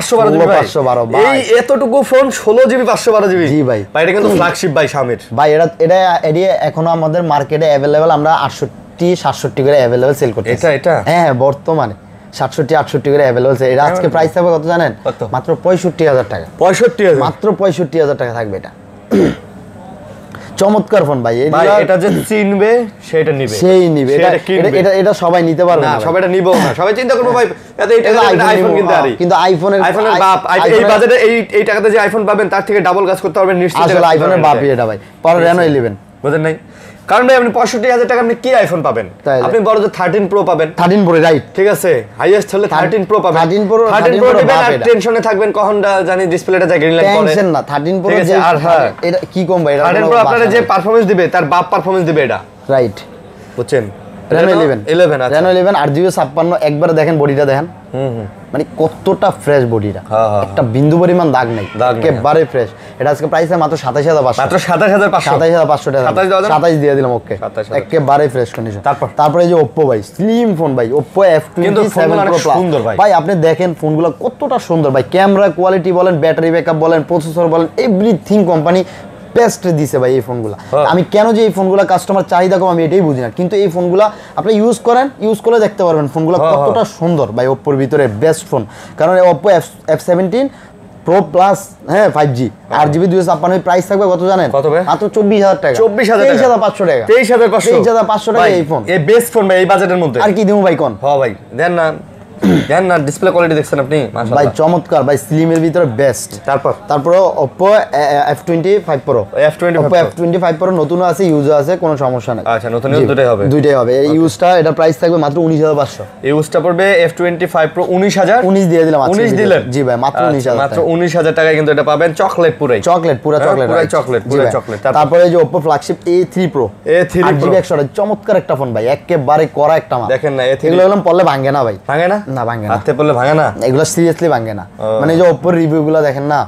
16 ভাই। এই এতটুকু ফোন 16GB 512GB জি ভাই। ভাই এটা কিন্তু ফ্ল্যাগশিপ ভাই Xiaomi ভাই। এটা এখনো আমাদের মার্কেটে अवेलेबल, আমরা 68-67 করে अवेलेबल সেল করতেছি। এটা হ্যাঁ বর্তমানে 67-68 করে अवेलेबल। এটা আজকে প্রাইস থাকবে কত জানেন? মাত্র 65000 টাকা। 65000, মাত্র 65000 টাকা থাকবে এটা। চমৎকার ফোন ভাই। এটা যে চিনবে সেটা নিবে, সেই নিবে। এটা সবাই নিতে পারবে না, সবাই এটা নিবো না। সবাই চিন্তা করবে ভাই এটা আইফোন কিনতে পারি, কিন্তু আইফোনের বাপ এই বাজেটে এই টাকাতে যে আইফোন পাবেন তার থেকে ডাবল কাজ করতে পারবেন নিশ্চিত। আসলে আইফোনের বাপই এটা ভাই। পরে Reno 11 বুঝেন নাই? কারণ ভাই আপনি 65,000 টাকা আপনি কি আইফোন পাবেন? আপনি বড় যে 13 প্রো পাবেন। 13 প্রো রাইট, ঠিক আছে, হাইয়েস্ট হলে 13 প্রো পাবেন। 13 প্রো দিবেন আর টেনশনে থাকবেন কখন জানি ডিসপ্লেটা যায় গ্রিন লাইট পড়ে। টেনশন না, 13 প্রো যে আর হ্যাঁ এটা কি কম ভাই, 13 প্রো আপনারা যে পারফরম্যান্স দিবে তার বাপ পারফরম্যান্স দিবে এটা, রাইট বুঝছেন? Reno 11 আচ্ছা, Reno 11 8GB 56, একবার দেখেন বডিটা দেখেন, মানে কতটা ফ্রেশ বডিটা, একটা বিন্দু পরিমাণ দাগ নাই, একেবারে ফ্রেশ। এটা আজকে প্রাইস মাত্র 27500, মাত্র 27500, 27500 টাকা, 27 দিয়ে দিলাম। ওকে, একেবারে ফ্রেশ কন্ডিশন। তারপরে এই যে Oppo ভাই, স্লিম ফোন ভাই, Oppo F27 Pro Plus ভাই, আপনি দেখেন ফোনগুলো কতটা সুন্দর ভাই, ক্যামেরা কোয়ালিটি বলেন, ব্যাটারি ব্যাকআপ বলেন, প্রসেসর বলেন, এভরিথিং কোম্পানি বেস্ট দিছে ভাই এই ফোনগুলো। আমি কেন যে এই ফোনগুলো কাস্টমার চাহিদা কম আমি এটাই বুঝি না, কিন্তু এই ফোনগুলো আপনি ইউজ করেন, ইউজ করে দেখতে পারবেন ফোনগুলো কতটা সুন্দর ভাই। ওপ্পোর ভিতরে বেস্ট ফোন, কারণ Oppo F17 Pro Plus, হ্যাঁ 5G 8GB 256, প্রাইস থাকবে কত জানেন? কত ভাই? মাত্র 24000 টাকা, 24500 টাকা, 23500 টাকা এই ফোন। এই বেস্ট ফোন ভাই এই বাজেটের মধ্যে। আর কি দিমু ভাই কোন? হ্যাঁ ভাই দেন না ডিসপ্লে কোয়ালিটি দেখছেন আপনি মাশাআল্লাহ ভাই, চমৎকার ভাই, স্লিমের ভিতরে বেস্ট। তারপর Oppo F25 Pro, Oppo F25 Pro নতুনও আছে, ইউজও আছে, কোনো সমস্যা নাই। আচ্ছা, নতুন ইউজ দুটোই হবে। এই ইউজটা, এটা প্রাইস থাকবে মাত্র 19500। ইউজটা পড়বে F25 Pro 19000 দিয়ে দিলাম। 19 দিলেন? জি ভাই, মাত্র 19000, মাত্র 19000 টাকায় কিন্তু এটা পাবেন। চকলেট পুরো চকলেট। তারপরে এই যে Oppo flagship A3 Pro 8GB 128, চমৎকার একটা ফোন ভাই, একেবারে কড়া একটা মাল। দেখেন না এগুলো হলাম পড়লে ভাঙে না ভাই, ভাঙে না, ভাঙে না, হাতে পড়লে ভাঙে না, এগুলো সিরিয়াসলি ভাঙে না। মানে এই যে Oppo রিভিউ গুলো দেখেন না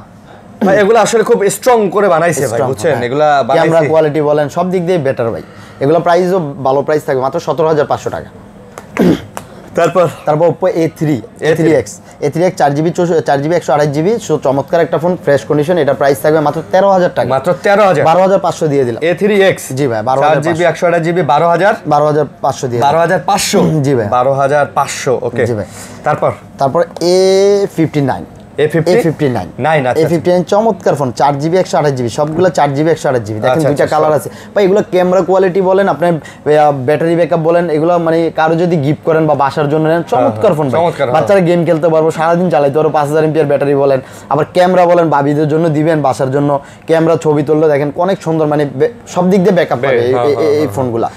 ভাই, এগুলো আসলে খুব স্ট্রং করে বানাইছে ভাই, বুঝছেন? এগুলা ক্যামেরা কোয়ালিটি বলেন, সব দিক দিয়ে বেটার ভাই। এগুলো প্রাইসও ভালো, প্রাইস থাকবে মাত্র 17500 টাকা। তারপর Oppo A3X 4GB 128GB, চমৎকার একটা ফোন, ফ্রেশ কন্ডিশন। এটা প্রাইস থাকবে মাত্র 13000 টাকা, মাত্র 13000, 12500 দিয়ে দিলাম। A3X জি ভাই, 4GB 128GB 12500 দিয়ে 12500 জি ভাই, 12500 ওকে। জি ভাই। তারপর A59 A59 চমৎকার ফোন, 4GB 128GB, সবগুলো 4GB 128GB। দেখেন দুইটা কালার আছে ভাই। এগুলো ক্যামেরা কোয়ালিটি বলেন, আপনার ব্যাটারি ব্যাকআপ বলেন, এগুলো মানে কারো যদি গিফট করেন বা বাসার জন্য নেন, চমৎকার ফোন ভাই। বাচ্চারা গেম খেলতে পারবো, সারাদিন চালাইতে পারবো, 5000 mAh ব্যাটারি বলেন। আবার ক্যামেরা বলেন, ভাবিদের জন্য দিবেন, বাসার জন্য ক্যামেরা, ছবি তুললে দেখেন অনেক সুন্দর, মানে সব দিক দিয়ে ব্যাকআপ পাবে এই ফোনগুলা।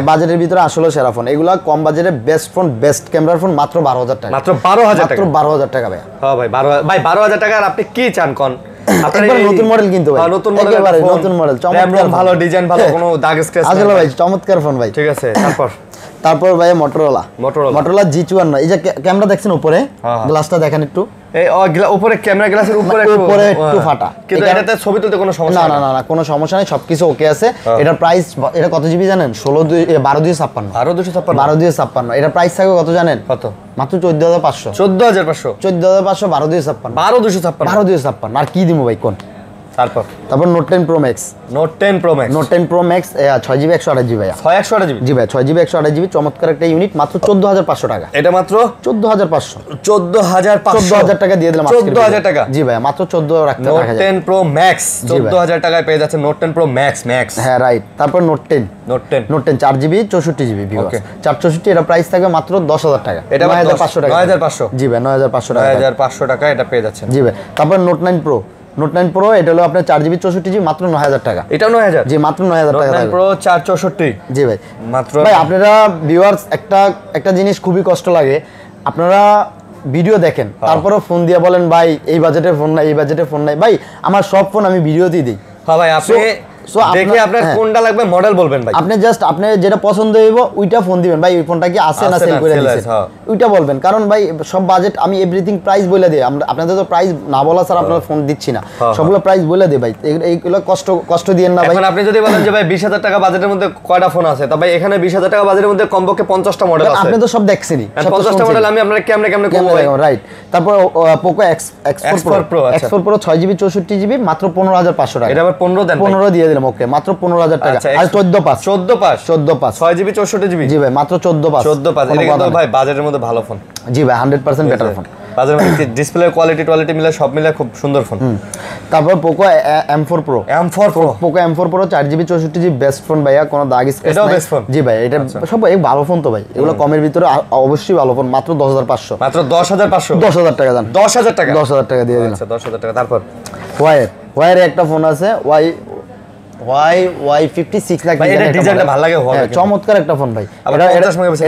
বাজেটের ভিতরে আসলে সেরা ফোন এগুলা, কম বাজেটে বেস্ট ফোন, বেস্ট ক্যামেরার ফোন, মাত্র 12000 টাকা, মাত্র 12000 টাকা, 12000 টাকা ভাই। হ্যাঁ ভাই, 12000 টাকা। আর আপনি কি চান কোন? আপনার নতুন মডেল কিন্তু ভাই, নতুন মডেল, চমৎকার, ভালো ডিজাইন, ভালো, কোনো দাগ স্ক্র্যাচ আসলে ভাই চমৎকার ফোন ভাই। ঠিক আছে। তারপর ভাই Motorola G51, এই যে ক্যামেরা দেখছেন উপরে, গ্লাসটা দেখেন একটু, এই উপরে ক্যামেরা গ্লাসের উপরে একটু ফাটা, কিন্তু এটাতে ছবি তুলতে কোনো সমস্যা না, কোনো সমস্যা নাই, সবকিছু ওকে আছে। এটার প্রাইস, এটা কত জিবি জানেন? 12256। এটা প্রাইস থাকবে কত জানেন? কত? মাত্র 14500। 14500 12256। আর কি দিমু ভাই কোন? তারপর Note 10 Pro Max 6GB 128GB ভাই, 128GB জি ভাই, 6GB 128GB, চমৎকার একটা ইউনিট, মাত্র 14500 টাকা। এটা মাত্র 14500 টাকা দিয়ে দিলাম। 14000 টাকা, জি ভাই, মাত্র 14 রাখতে Note 10 Pro Max 14000 টাকায় পেয়ে যাচ্ছে Note 10 Pro Max। হ্যাঁ রাইট। তারপর Note 10 4GB 64GB, 464, এটা প্রাইস থাকবে মাত্র 10000 টাকা, এটা 9500 টাকা, 9500, জি ভাই, 9500 টাকা এটা পেয়ে যাচ্ছেন। জি ভাই। তারপর Note 9 Pro, এটা হলো আপনার 4GB 64GB, মাত্র 9000 টাকা। এটাও 9000? জি, মাত্র 9000 টাকা। Note 9 Pro 464, জি ভাই, মাত্র। ভাই আপনারা ভিউয়ার্স, একটা জিনিস খুবই কষ্ট লাগে, আপনারা ভিডিও দেখেন, তারপরে ফোন দিয়ে বলেন ভাই এই বাজেটে ফোন নাই, এই বাজেটে ফোন নাই। ভাই আমার সব ফোন আমি ভিডিওতেই দিই। হ্যাঁ ভাই, আপনি দেখে আপনার কোনটা লাগবে মডেল বলবেন ভাই, আপনি জাস্ট আপনি যেটা পছন্দ হইব ওইটা ফোন দিবেন ভাই, ওই ফোনটা কি আছে না সেল করে দিয়েছেন ওইটা বলবেন। কারণ ভাই সব বাজেট আমি এভরিথিং প্রাইস বলে দিই, আমরা আপনাদের তো প্রাইস না বলা স্যার আপনারা ফোন দিচ্ছি না, সবগুলো প্রাইস বলে দিই ভাই। এইগুলো কষ্ট দিয়েন না ভাই। এখন আপনি যদি বলেন যে ভাই 20000 টাকা বাজেটের মধ্যে কয়টা ফোন আছে, তবে এখানে 20000 টাকা বাজেটের মধ্যে কমপক্ষে 50টা মডেল আছে। আপনি তো সব দেখছেনই, 50টা মডেল আমি আপনাদের কেমনে কোন রাইট। তারপর Poco X4 Pro 6GB 64GB, মাত্র 15500 টাকা। এটা আবার 15 দেন, 15 দিয়ে দিলাম। ওকে, মাত্র 15000 টাকা। আর 14.5 6GB 64GB, জি ভাই, মাত্র 14.5। এটা কিন্তু ভাই বাজেটের মধ্যে ভালো ফোন, জি ভাই, 100% বেটার ফোন। বাজারের মধ্যে ডিসপ্লে কোয়ালিটি মিলে সব মিলে খুব সুন্দর ফোন। তারপর Poco M4 Pro Poco M4 Pro 4GB 64GB, best phone ভাইয়া, কোনো দাগ স্ক্র্যাচ নাই। এটাও বেস্ট ফোন, জি ভাই, এটা সব ভালো ফোন তো ভাই, এগুলো কমের ভিতরে অবশ্যই ভালো ফোন, মাত্র 10500। মাত্র 10500, 10000 টাকা দেন, 10000 টাকা, 10000 টাকা দিয়ে দিলাম। আচ্ছা 10000 টাকা। তারপর ওয়ার একটা ফোন আছে, Y56 লাখ ভাই এটা ডিজাইনটা ভালো লাগে হবে চমৎকার একটা ফোন ভাই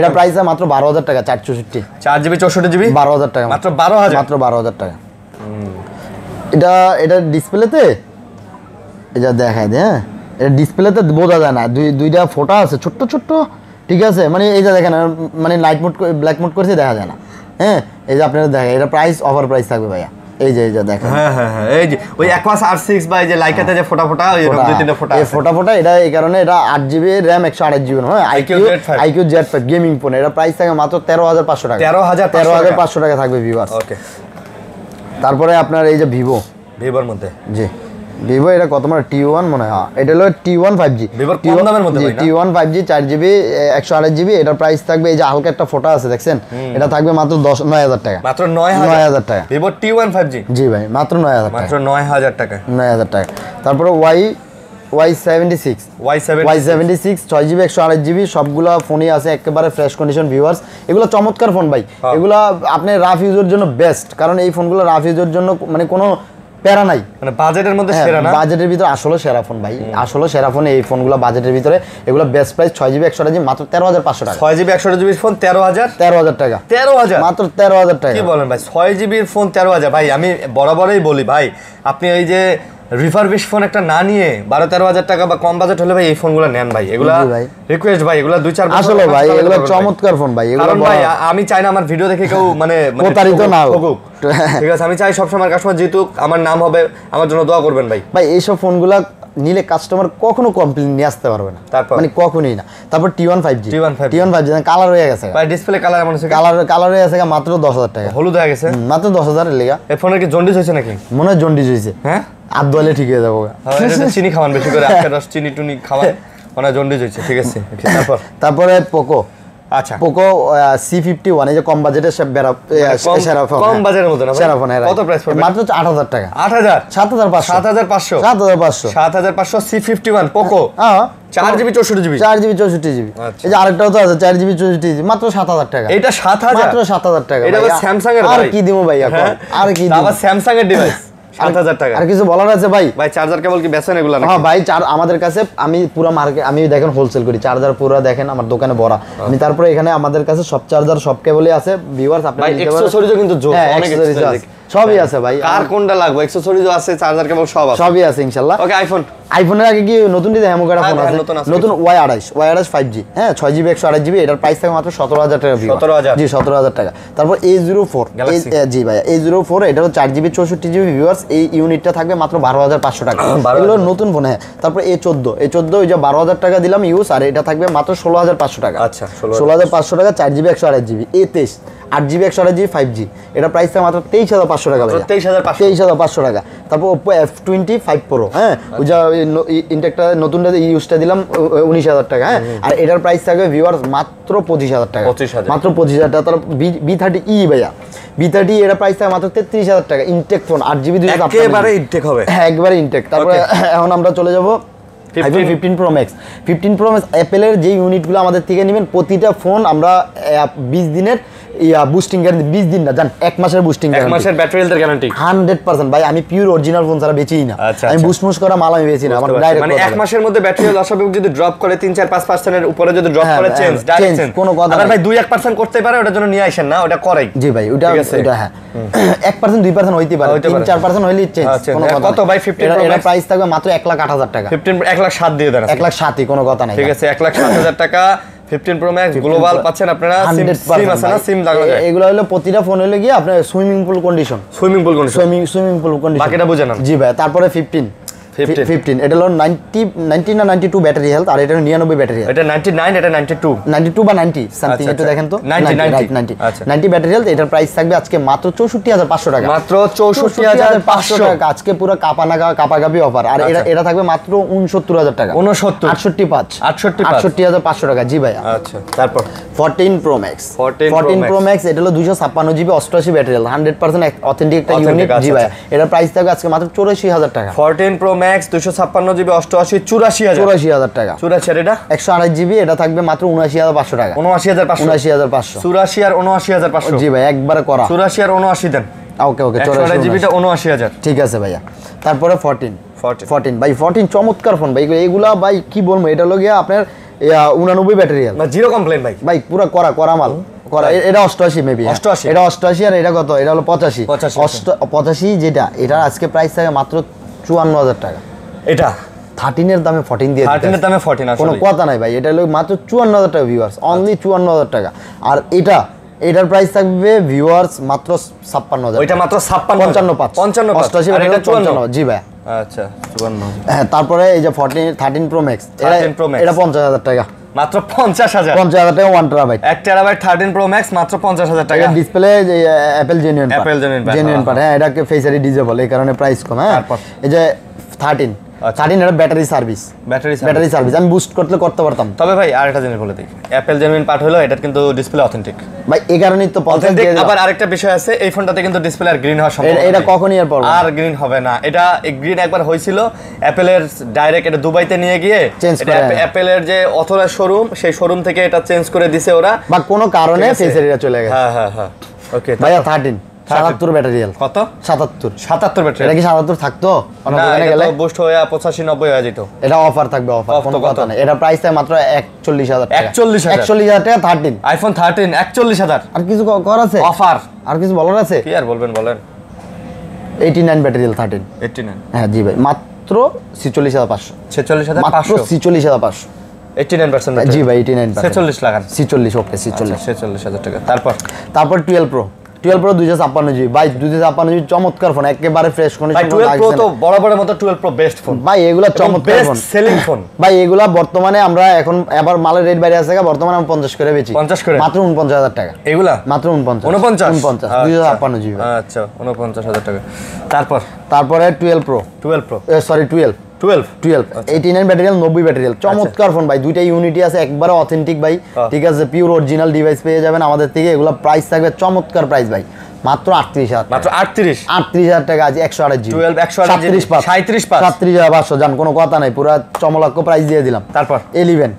এটা প্রাইস মাত্র 12000 টাকা 464 4GB 64GB 12000 টাকা মাত্র 12000 মাত্র 12000 টাকা এটা ডিসপ্লেতে এটা দেখায় দে হ্যাঁ এটা ডিসপ্লেতে বোঝা যায় না দুইটা ফোটা আছে ছোট্ট ছোট্ট ঠিক আছে মানে এই যে দেখেন মানে লাইট মোড ব্ল্যাক মোড করেছে দেখা যায় না হ্যাঁ এই যে আপনারা দেখেন এটা প্রাইস অফার প্রাইস থাকবে ভাইয়া এই যে দেখেন হ্যাঁ এই যে ওই Aquas R6 বা এই যে লাইকাতে যে ফোটা ওই এরকম দুই তিনটা ফোটা এই ফোটা এটা এই কারণে এটা 8GB RAM 128GB হ্যাঁ IQ Z5 গেমিং ফোন এটা প্রাইস থাকে মাত্র 13500 টাকা 13500 টাকা থাকবে ভিউয়ার্স ওকে তারপরে আপনার এই যে ভিভোর মধ্যে জি ভিভো এটা কত মানে T1 মনে হয় এটা হলো T1 5G ভিভোর কম দামের মধ্যে ভাই না T1 5G 4GB 128GB এটার প্রাইস থাকবে এই যে হালকা একটা ফোটা আছে দেখছেন এটা থাকবে মাত্র 9000 টাকা মাত্র 9000 টাকা ভিভো T1 5G জি ভাই মাত্র 9000 টাকা মাত্র 9000 টাকা 9000 টাকা তারপরে Y76 6GB 128GB সবগুলা ফোনই আছে একেবারে ফ্রেশ কন্ডিশন ভিউয়ার্স এগুলো চমৎকার ফোন ভাই এগুলা আপনি রাফ ইউজের জন্য বেস্ট কারণ এই ফোনগুলো রাফ ইউজের জন্য মানে কোনো প্যারা নাই মানে বাজেটের মধ্যে সেরা না বাজেটের ভিতরে আসলে সেরা ফোন ভাই আসলে সেরা ফোন এই ফোনগুলো বাজেটের ভিতরে এগুলো বেস্ট প্রাইস 6GB 128GB মাত্র 13500 টাকা 6GB 128GB ফোন 13000 টাকা 13000 মাত্র 13000 টাকা কি বলেন ভাই 6GB এর ফোন 13000 ভাই আমি বরাবরই বলি ভাই আপনি এই যে রিফারবিশ ফোন একটা না নিয়ে 12-13 টাকা বা কম বাজেট হলে ভাই এই ফোনগুলো নেন ভাই এগুলা রিকোয়েস্ট ভাই এগুলা 2-4 বছর আসলে ভাই এগুলো চমৎকার ফোন ভাই এগুলো ভাই আমি চাই না আমার ভিডিও দেখে কেউ মানে প্রতারিত না হোক ঠিক আছে আমি চাই সব সময় কাস্টমার জিতুক আমার নাম হবে আমার জন্য দোয়া করবেন ভাই এইসব ফোনগুলা নিলে কাস্টমার কখনো কমপ্লেইন নিয়ে আসতে পারবে না মানে কখনোই না তারপর T1 5G কালার হয়ে গেছে ভাই ডিসপ্লে কালার এমন আছে কালার হয়ে গেছে মাত্র 10000 টাকা হলুদ হয়ে গেছে মাত্র 10000 এর লেগা এই ফোনের কি জন্ডিস হয়েছে নাকি মনে হয় জন্ডিস হয়েছে হ্যাঁ আদওয়ালে ঠিক হয়ে যাবো চিনি খাওয়ান বেশি করে আখের রস চিনি টুনি খাওয়ান মানে জন্ডিস হয়েছে ঠিক আছে তারপরে পোকো আচ্ছা পোকো C51 এই যে কম বাজেটের সেরা ফোন কম বাজেটের মধ্যে না সেরা ফোন কত প্রাইস পড়বে মাত্র 8000 টাকা 8000 7500 7500 C51 পোকো হ্যাঁ 4GB 64GB এই যে আরেকটাও তো আছে 4GB 64GB মাত্র 7000 টাকা এটা 7000 মাত্র 7000 টাকা এটা স্যামসাং এর আর কি দিমু ভাই এখন আর কি দিমু আবার স্যামসাং এর ডিভাইস 7000 টাকা আর কিছু বলার আছে ভাই চার্জার কেবল কি বেচেন এগুলা নাকি হ্যাঁ ভাই আমাদের কাছে আমি পুরো মার্কেট আমি দেখেন হোলসেল করি চার্জার পুরো দেখেন আমার দোকানে ভরা আমি তারপরে এখানে আমাদের কাছে সব চার্জার সব কেবলই আছে ভিউয়ার্স আপনারা ভাই অ্যাকসেসরিজও কিন্তু জোস অনেক অ্যাকসেসরিজ সবই আছে ভাই কার কোনটা লাগবে অ্যাকসেসরিজও আছে চার্জার কেবল সব আছে সবই আছে ইনশাআল্লাহ ওকে আইফোনের আগে কি নতুন ডিজাইন হেমোকাটা ফোন আছে নতুন Y28 5G হ্যাঁ 6GB 128GB এটার প্রাইস থাকে মাত্র 17000 টাকা ভিউ 17000 জি 17000 টাকা তারপর A04 জি ভাই A04 এটা হলো 4GB 64GB ভিউয়ার্স এই ইউনিটটা থাকবে মাত্র 12500 টাকা এগুলো নতুন ফোন হ্যাঁ তারপর A14 ওই যে 12000 টাকা দিলাম ইউজ আর এটা থাকবে মাত্র 16500 টাকা আচ্ছা 16500 টাকা 4GB 128GB A23 8GB 128GB 5G এটা প্রাইস থাকে মাত্র 23500 টাকা ভাই 23500 টাকা তারপর Oppo F20 5 Pro হ্যাঁ ওই যে ইনটেকটা নতুনটা ইউজটা দিলাম 19000 টাকা হ্যাঁ আর এটার প্রাইস থাকবে ভিউয়ার্স মাত্র 25000 টাকা মাত্র 25000 টাকা তারপর B30e ভাইয়া B30 এর প্রাইস থাকে মাত্র 33000 টাকা ইনটেক ফোন 8GB 256 একেবারে ইনটেক হবে হ্যাঁ একবারে ইনটেক তারপর এখন আমরা চলে যাব iPhone 15 Pro Max অ্যাপেলের যে ইউনিটগুলো আমাদের থেকে নেবেন প্রতিটা ফোন আমরা 20 দিনের বুস্টিং গ্যারান্টি 20 দিন না জান 1 মাসের বুস্টিং গ্যারান্টি 1 মাসের ব্যাটারি হেলথ গ্যারান্টি 100% ভাই আমি পিওর অরিজিনাল ফোন ছাড়া বেচিই না আমি বুস্ট করা মাল আমি বেচি না আমার ডাইরেক্ট মানে 1 মাসের মধ্যে ব্যাটারি হেলথ অস্বাভাবিক যদি ড্রপ করে 3-4-5% এর উপরে যদি ড্রপ করে চেঞ্জ ডাইরেক্ট চেঞ্জ কোনো কথা আবার ভাই 2-1% করতে পারে ওটার জন্য নিয়ে আসেন না ওটা করাই জি ভাই ওটা হ্যাঁ 1% 2% হইতে পারে 3-4% হইলেই চেঞ্জ কোনো কথা কত ভাই 15 এর প্রাইস থাকবে মাত্র 1,08,000 টাকা 1,07,000 দিয়ে দেন 1,07,000 কোনো কথা নাই ঠিক আছে 1,07,000 টাকা 15 Pro Max গ্লোবাল পাচ্ছেন আপনারা সিম আছে না সিম লাগানো যায় এগুলো হলো প্রতিটা ফোন হলো গিয়ে আপনার সুইমিং পুল কন্ডিশন বাকিটা বুঝে না জি ভাই তারপরে 15 এটা হলো 90 না 92 ব্যাটারি হেলথ আর এটা 99 ব্যাটারি হেলথ এটা 99 এটা 92 বা 90 সামথিং একটু দেখেন তো 90 ব্যাটারি হেলথ এটার প্রাইস থাকবে আজকে মাত্র 64500 টাকা মাত্র 64500 টাকা আজকে পুরো কাপাকাপি অফার আর এটা থাকবে মাত্র 69000 টাকা 68500 টাকা জি ভাই আচ্ছা তারপর 14 Pro Max এটা হলো 256GB 88 ব্যাটারি হেলথ 100% অথেন্টিক একটা ইউনিট জি ভাই এটার প্রাইস থাকবে আজকে মাত্র 84000 টাকা 14 Pro Max 256GB 88 84000 টাকা 84 এটা 128GB এটা থাকবে মাত্র 79500 টাকা 79500 79500 84 আর 79500 জি ভাই একবারে করা 84 আর 79 দেন ওকে ওকে 128 জিবিটা 79000 ঠিক আছে ভাইয়া। তারপরে 14 14 ভাই 14 চমৎকার ফোন ভাই, এগুলা ভাই কি বলবো, এটা হলো গিয়া আপনার 89 ব্যাটারি জিরো কমপ্লেন ভাই। ভাই পুরো করা মাল করা। এটা 88 মেবি, 88 এটা 88 আর এটা কত, এটা হলো 85 85 যেটা, এটা আজকে প্রাইস থাকে মাত্র 54000 টাকা। এটা 13 এর দামে 14 দিয়ে 13 এর দামে 14 আসলে কোনো কথা নাই ভাই, এটা হলো মাত্র 54000 টাকা ভিউয়ার্স, অনলি 54000 টাকা। আর এটার প্রাইস থাকবে ভিউয়ার্স মাত্র 56000। ওইটা মাত্র 55 88 আর এটা 55 জি ভাই। আচ্ছা 54। হ্যাঁ তারপরে এই যে 13 প্রো ম্যাক্স, এটা 50000 টাকা, মাত্র 50000 টাকা 1 টেরাবাইট। 1 টেরাবাইট 13 প্রো ম্যাক্স মাত্র 50000 টাকা। Display Apple genuine genuine part, হ্যাঁ এটাকে ফেস আইডি ডিজেবল, এই কারণে প্রাইস কম। হ্যাঁ এই যে 13 এটা ব্যাটারি সার্ভিস আমি বুস্ট করতে পারতাম। তবে ভাই আরেকটা জিনিস বলে দিই, অ্যাপল জেনুইন পার্ট হলো এটা কিন্তু ডিসপ্লে অথেন্টিক ভাই, এই কারণেই তো অথেন্টিক। আবার আরেকটা বিষয় আছে, এই ফোনটাতে কিন্তু ডিসপ্লে আর গ্রিন হওয়ার সম্ভাবনা এটা কখনই আর গ্রিন হবে না। এটা গ্রিন একবার হয়েছিল অ্যাপলের ডাইরেক্ট, এটা দুবাইতে নিয়ে গিয়ে অ্যাপলের যে অথরাইজ শোরুম, সেই শোরুম থেকে এটা চেঞ্জ করে দিছে ওরা, বা কোনো কারণে ফেস আইডিটা চলে গেছে। হ্যাঁ ওকে ভাইয়া 13 77 ব্যাটারি কত 77 ব্যাটারি। এটা কি 77 থাকতো অন্য দোকানে গেলে? বুস্ট হয়ে 85 90 হয়ে যেত। এটা অফার থাকবে, কোনো কথা নাই। এটা প্রাইস থাকে মাত্র 41000 টাকা। 41000 টাকা 13 আইফোন 13 41000। আর কিছু কর আছে অফার? আর কিছু বলার আছে? কি আর বলেন 89 ব্যাটারি 13 89। হ্যাঁ জি ভাই, মাত্র 46500 46500 46500 89% জি ভাই 89 46 লাগান 46 ওকে 46 46000 টাকা। তারপর 12 প্রো 256 জিবি ভাই, 256 জিবি চমৎকার ফোন, একেবারে ফ্রেশ কন্ডিশন। ভাই 12 প্রো তো বরাবরের মতো 12 প্রো বেস্ট ফোন ভাই, এগুলা চমৎকার ফোন, বেস্ট সেলিং ফোন ভাই। এগুলা বর্তমানে আমরা এখন এবার মালের রেট বাইরে আছে, বর্তমানে আমরা 50 করে বেচি, 50 করে মাত্র 49000 টাকা। এগুলা মাত্র 49 256 জিবি। আচ্ছা 49000 টাকা। তারপরে 12 প্রো সরি 12 89 ব্যাটারি 90 ব্যাটারি চমৎকার ফোন ভাই, দুইটা ইউনিটি আছে, একবারে অথেন্টিক ভাই, ঠিক আছে, পিওর অরিজিনাল ডিভাইস পেয়ে যাবেন আমাদের থেকে। এগুলা প্রাইস থাকবে চমৎকার প্রাইস ভাই, মাত্র 38000 টাকা। আজ 128 জিবি 37500 জান, কোনো কথা নাই, পুরো চমলাক্ষ প্রাইস দিয়ে দিলাম। তারপর 11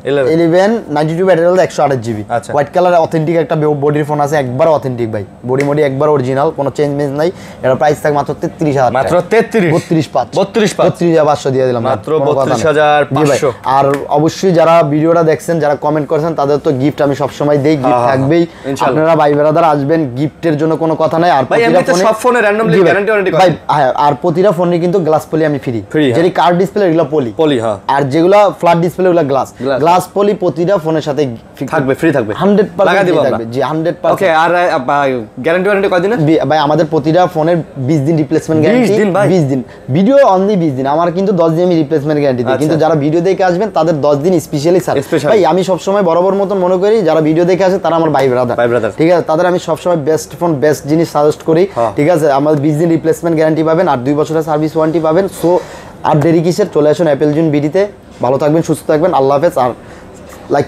92 battery 128 GB white colour authentic একটা বডির ফোন আছে, একবার অথেন্টিক ভাই, বডি একবার অরিজিনাল, কোনো চেঞ্জ নাই। এটা প্রাইস থাকে মাত্র 33000 মাত্র 32500 দিয়ে দিলাম মাত্র 32500। আর অবশ্যই যারা ভিডিওটা দেখছেন, যারা কমেন্ট করেছেন, তাদের তো গিফট আমি সবসময় দেই, গিফট থাকবেই। আপনারা ভাই ব্রাদার আসবেন, গিফটের জন্য কোনো কথা নাই। আর সব ফোনে র্যান্ডমলি গ্যারান্টি ওয়ারেন্টি ভাই, আর প্রতিটা ফোনে কিন্তু গ্লাস পলি আমি ফ্রি, যেটি কার্ড ডিসপ্লে এগুলো পলি, আর যেগুলো ফ্ল্যাট ডিসপ্লে ওগুলো গ্লাস পলি প্রতিটা ফোনের সাথে থাকবে, ফ্রি থাকবে 100% থাকবে জি 100%। ওকে, আর গ্যারান্টি ওয়ারেন্টি কয়দিন ভাই? আমাদের প্রতিটা ফোনের 20 দিন রিপ্লেসমেন্ট গ্যারান্টি, 20 দিন ভিডিও অনলি 20 দিন, আমার কিন্তু 10 দিন আমি রিপ্লেসমেন্ট গ্যারান্টি দিই, কিন্তু যারা ভিডিও দেখে আসবেন তাদের 10 দিন স্পেশালি স্যার। ভাই আমি সবসময় বরাবর মতন মনে করি যারা ভিডিও দেখে আসে তারা আমার ভাই ব্রাদার, ঠিক আছে, তাদের আমি সবসময় বেস্ট ফোন বেস্ট জিনিস সাজেস্ট করি, ঠিক আছে। আমাদের 20 দিন রিপ্লেসমেন্ট গ্যারান্টি পাবেন আর 2 বছরের সার্ভিস ওয়ারেন্টি পাবেন। সো আর দেরি কিসের, চলে আসুন অ্যাপেল জুন বিডিতে। ভালো থাকবেন, সুস্থ থাকবেন, আল্লাহ হাফেজ। আর লাইক